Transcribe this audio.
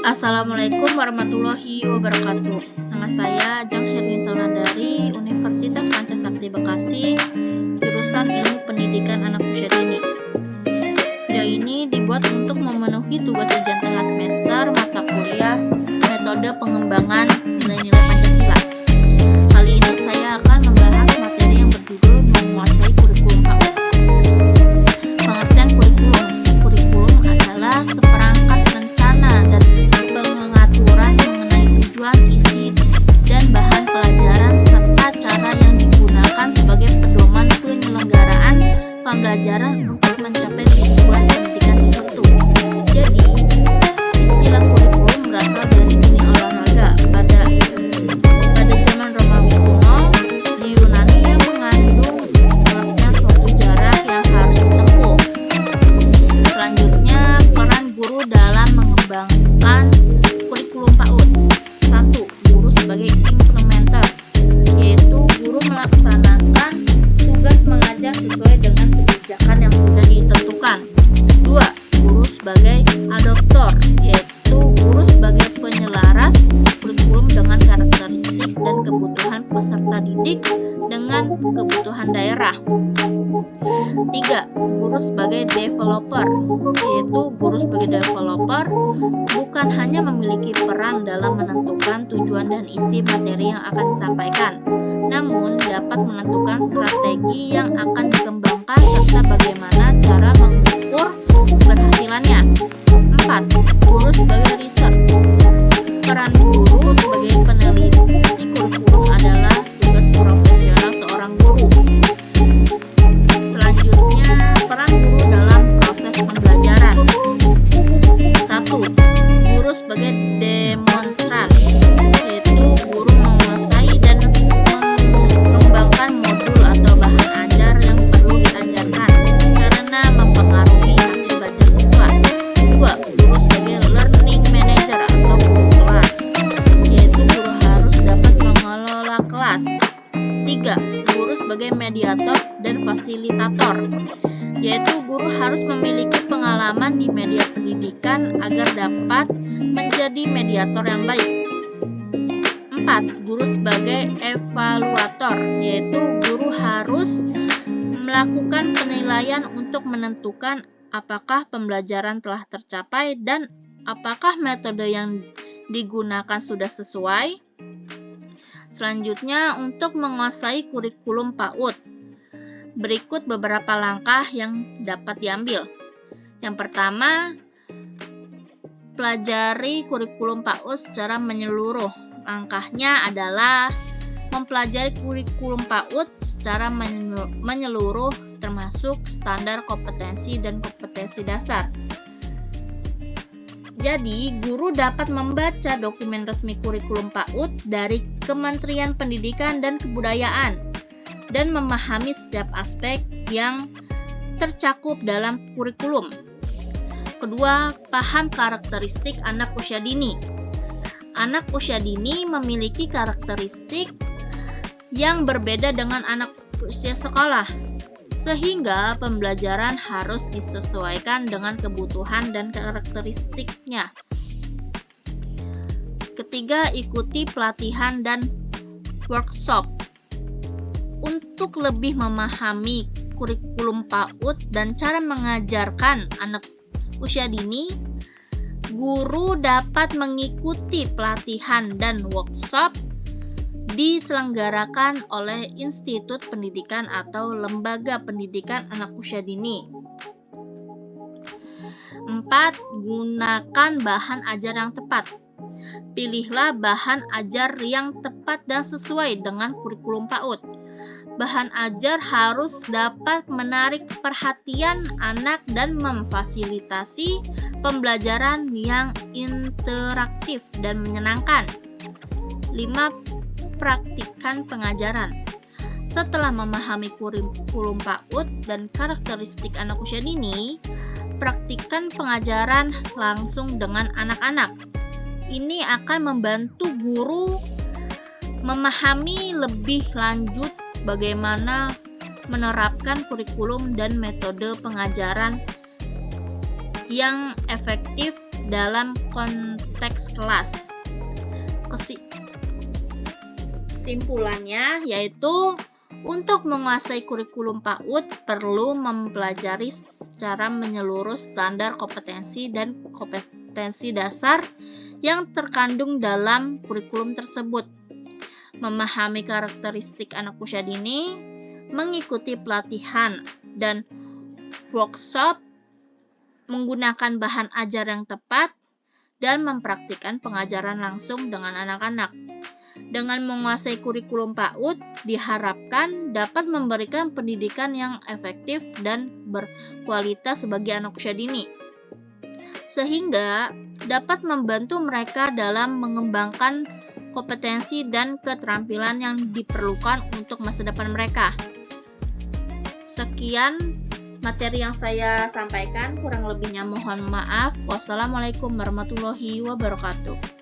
Assalamualaikum warahmatullahi wabarakatuh. Nama saya Ajeng Herwin Saulandari, Universitas Pancasakti Bekasi, jurusan Ilmu Pendidikan Anak Usia Dini. Video ini dibuat untuk memenuhi tugas ujian tengah semester mata kuliah Metode Pengembangan Nilai-nilai Pancasila. Kali ini saya akan membahas materi yang berjudul Menguasai Kurikulum PAUD. Pengertian kurikulum. Kurikulum adalah seperangkat rencana dan pengaturan mengenai tujuan, isi, dan bahan pelajaran serta cara yang digunakan sebagai pedoman penyelenggaraan pembelajaran untuk mencapai tujuan pendidikan tertentu. Jadi, istilah kurikulum berasal dari dunia olahraga pada zaman Romawi kuno di Yunani yang mengandung pengertian suatu jarak yang harus ditempuh. Selanjutnya, peran guru dalam mengembangkan kurikulum PAUD. 1. Guru sebagai implementer, yaitu guru melaksanakan tugas mengajar sesuai dengan kebijakan yang sudah ditentukan. 2. Guru sebagai adoptor, yaitu guru sebagai penyelaras kurikulum dengan karakteristik dan kebutuhan peserta didik dengan kebutuhan daerah. 3. Guru sebagai developer, yaitu guru sebagai developer bukan hanya memiliki peran dalam menentukan tujuan dan isi materi yang akan disampaikan, namun dapat menentukan strategi yang akan dikembangkan serta bagaimana cara mengukur keberhasilannya. 4. Guru sebagai research. Peran guru sebagai peneliti kurikulum adalah tugas profesional seorang guru. Selanjutnya, peran guru dalam proses pembelajaran. 1. Guru sebagai demonstran, yaitu guru menguasai dan mengembangkan modul atau bahan ajar yang perlu diajarkan karena mempengaruhi hasil belajar siswa. 2. Guru sebagai learning manager atau guru kelas, yaitu guru harus dapat mengelola kelas. 3. Guru sebagai mediator dan fasilitator, yaitu guru harus memiliki pengalaman di media pendidikan agar dapat menjadi mediator yang baik. 4. Guru sebagai evaluator, yaitu guru harus melakukan penilaian untuk menentukan apakah pembelajaran telah tercapai dan apakah metode yang digunakan sudah sesuai. Selanjutnya, untuk menguasai kurikulum PAUD, berikut beberapa langkah yang dapat diambil. Yang pertama, pelajari kurikulum PAUD secara menyeluruh. Langkahnya adalah mempelajari kurikulum PAUD secara menyeluruh termasuk standar kompetensi dan kompetensi dasar. Jadi, guru dapat membaca dokumen resmi kurikulum PAUD dari Kementerian Pendidikan dan Kebudayaan dan memahami setiap aspek yang tercakup dalam kurikulum. Kedua, paham karakteristik anak usia dini. Anak usia dini memiliki karakteristik yang berbeda dengan anak usia sekolah, sehingga pembelajaran harus disesuaikan dengan kebutuhan dan karakteristiknya. Ketiga, ikuti pelatihan dan workshop. Untuk lebih memahami kurikulum PAUD dan cara mengajarkan anak usia dini, guru dapat mengikuti pelatihan dan workshop diselenggarakan oleh institut pendidikan atau lembaga pendidikan anak usia dini. 4. Gunakan bahan ajar yang tepat. Pilihlah bahan ajar yang tepat dan sesuai dengan kurikulum PAUD. Bahan ajar harus dapat menarik perhatian anak dan memfasilitasi pembelajaran yang interaktif dan menyenangkan. 5. Praktikkan pengajaran. Setelah memahami kurikulum PAUD dan karakteristik anak usia dini, praktikkan pengajaran langsung dengan anak-anak. Ini akan membantu guru memahami lebih lanjut bagaimana menerapkan kurikulum dan metode pengajaran yang efektif dalam konteks kelas. Kesimpulannya yaitu untuk menguasai kurikulum PAUD perlu mempelajari secara menyeluruh standar kompetensi dan kompetensi dasar yang terkandung dalam kurikulum tersebut, memahami karakteristik anak usia dini, mengikuti pelatihan dan workshop, menggunakan bahan ajar yang tepat, dan mempraktikkan pengajaran langsung dengan anak-anak. Dengan menguasai kurikulum PAUD, diharapkan dapat memberikan pendidikan yang efektif dan berkualitas bagi anak usia dini, sehingga dapat membantu mereka dalam mengembangkan kompetensi dan keterampilan yang diperlukan untuk masa depan mereka. Sekian materi yang saya sampaikan, kurang lebihnya mohon maaf. Wassalamualaikum warahmatullahi wabarakatuh.